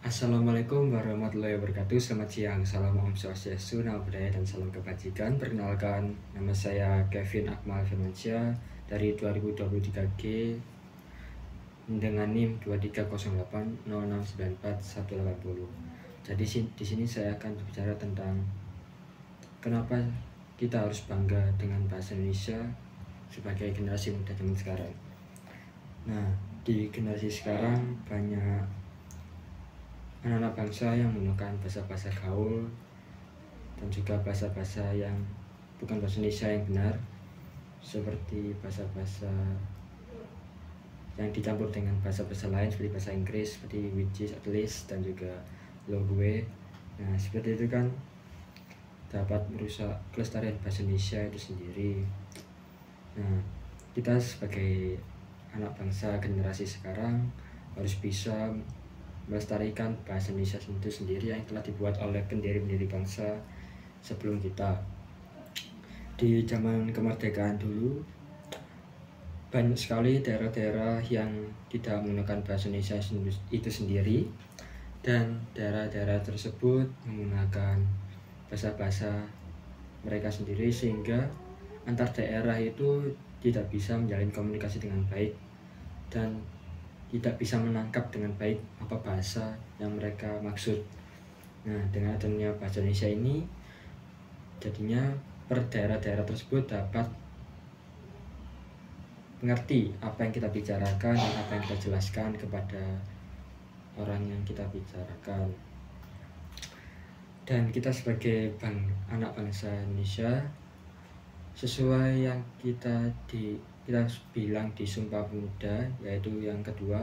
Assalamualaikum warahmatullahi wabarakatuh. Selamat siang, salam Om Swastiastu, Namo Buddhaya, dan salam kebajikan. Perkenalkan, nama saya Kevin Akmal Firmansyah dari 2023G dengan NIM 23080694 Jadi di sini saya akan berbicara tentang kenapa kita harus bangga dengan bahasa Indonesia sebagai generasi muda zaman sekarang. Nah, di generasi sekarang banyak anak-anak bangsa yang menggunakan bahasa-bahasa gaul dan juga bahasa-bahasa yang bukan bahasa Indonesia yang benar, seperti bahasa-bahasa yang dicampur dengan bahasa-bahasa lain seperti bahasa Inggris, seperti which is, at least, dan juga lo gue. Nah, seperti itu kan dapat merusak kelestarian bahasa Indonesia itu sendiri. Nah, kita sebagai anak bangsa generasi sekarang harus bisa melestarikan bahasa Indonesia itu sendiri yang telah dibuat oleh pendiri-pendiri bangsa sebelum kita. Di zaman kemerdekaan dulu, banyak sekali daerah-daerah yang tidak menggunakan bahasa Indonesia itu sendiri, dan daerah-daerah tersebut menggunakan bahasa-bahasa mereka sendiri, sehingga antar daerah itu tidak bisa menjalin komunikasi dengan baik dan tidak bisa menangkap dengan baik apa bahasa yang mereka maksud. Nah, dengan adanya bahasa Indonesia ini, jadinya per daerah-daerah tersebut dapat mengerti apa yang kita bicarakan dan apa yang kita jelaskan kepada orang yang kita bicarakan. Dan kita sebagai anak bangsa Indonesia, sesuai yang kita bilang di Sumpah Pemuda, yaitu yang kedua,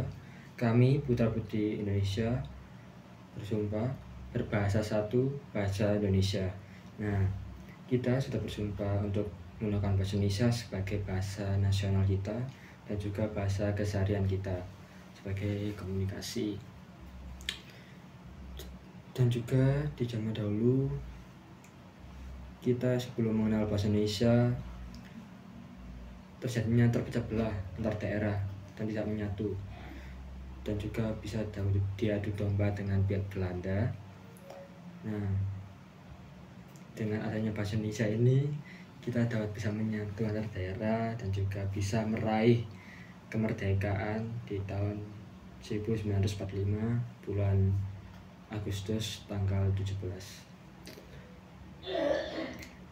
kami putra-putri Indonesia bersumpah berbahasa satu, bahasa Indonesia. Nah, kita sudah bersumpah untuk menggunakan bahasa Indonesia sebagai bahasa nasional kita dan juga bahasa keseharian kita sebagai komunikasi. Dan juga di zaman dahulu, kita sebelum mengenal bahasa Indonesia, terjadinya terpecah belah antar daerah dan tidak menyatu, dan juga bisa diadu domba dengan pihak Belanda. Nah, dengan adanya bahasa Indonesia ini, kita dapat bisa menyatu antar daerah dan juga bisa meraih kemerdekaan di tahun 1945 bulan Agustus tanggal 17.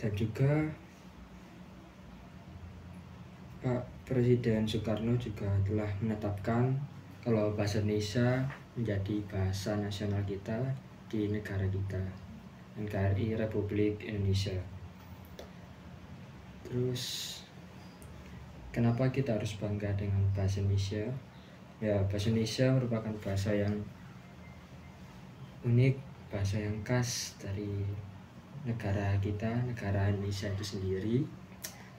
Dan juga Pak Presiden Soekarno juga telah menetapkan kalau bahasa Indonesia menjadi bahasa nasional kita di negara kita, NKRI Republik Indonesia. Terus kenapa kita harus bangga dengan bahasa Indonesia? Ya, bahasa Indonesia merupakan bahasa yang unik, bahasa yang khas dari negara kita, negara Indonesia itu sendiri.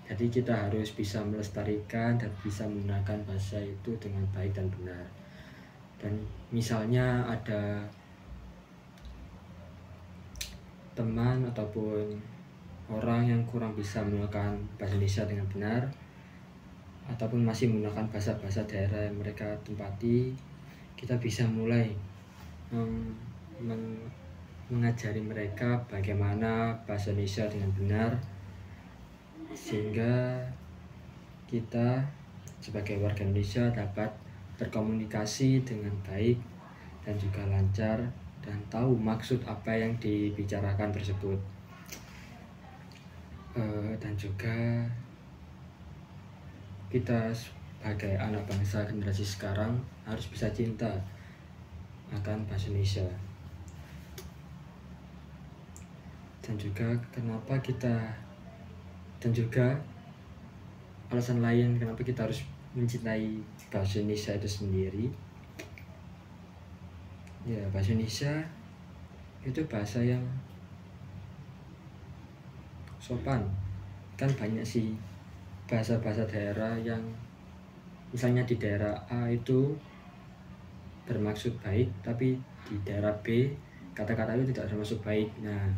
Jadi kita harus bisa melestarikan dan bisa menggunakan bahasa itu dengan baik dan benar. Dan misalnya ada teman ataupun orang yang kurang bisa menggunakan bahasa Indonesia dengan benar, ataupun masih menggunakan bahasa-bahasa daerah yang mereka tempati, kita bisa mulai mengajari mereka bagaimana bahasa Indonesia dengan benar, sehingga kita sebagai warga Indonesia dapat berkomunikasi dengan baik dan juga lancar dan tahu maksud apa yang dibicarakan tersebut. Dan juga kita sebagai anak bangsa generasi sekarang harus bisa cinta akan bahasa Indonesia. Dan juga alasan lain kenapa kita harus mencintai bahasa Indonesia itu sendiri. Ya, bahasa Indonesia itu bahasa yang sopan. Kan banyak sih bahasa-bahasa daerah yang misalnya di daerah A itu bermaksud baik, tapi di daerah B kata-kata itu tidak termasuk baik. Nah,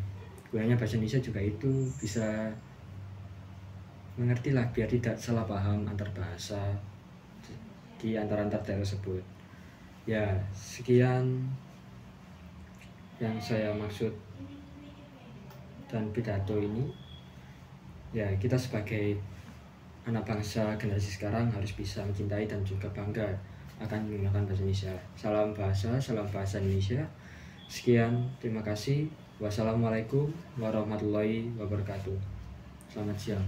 gunanya bahasa Indonesia juga itu bisa mengerti lah, biar tidak salah paham antar bahasa di antar daerah tersebut. Ya, sekian yang saya maksud dan pidato ini, ya kita sebagai anak bangsa generasi sekarang harus bisa mencintai dan juga bangga akan menggunakan bahasa Indonesia. Salam bahasa Indonesia. Sekian, terima kasih. Wassalamualaikum warahmatullahi wabarakatuh. Selamat siang.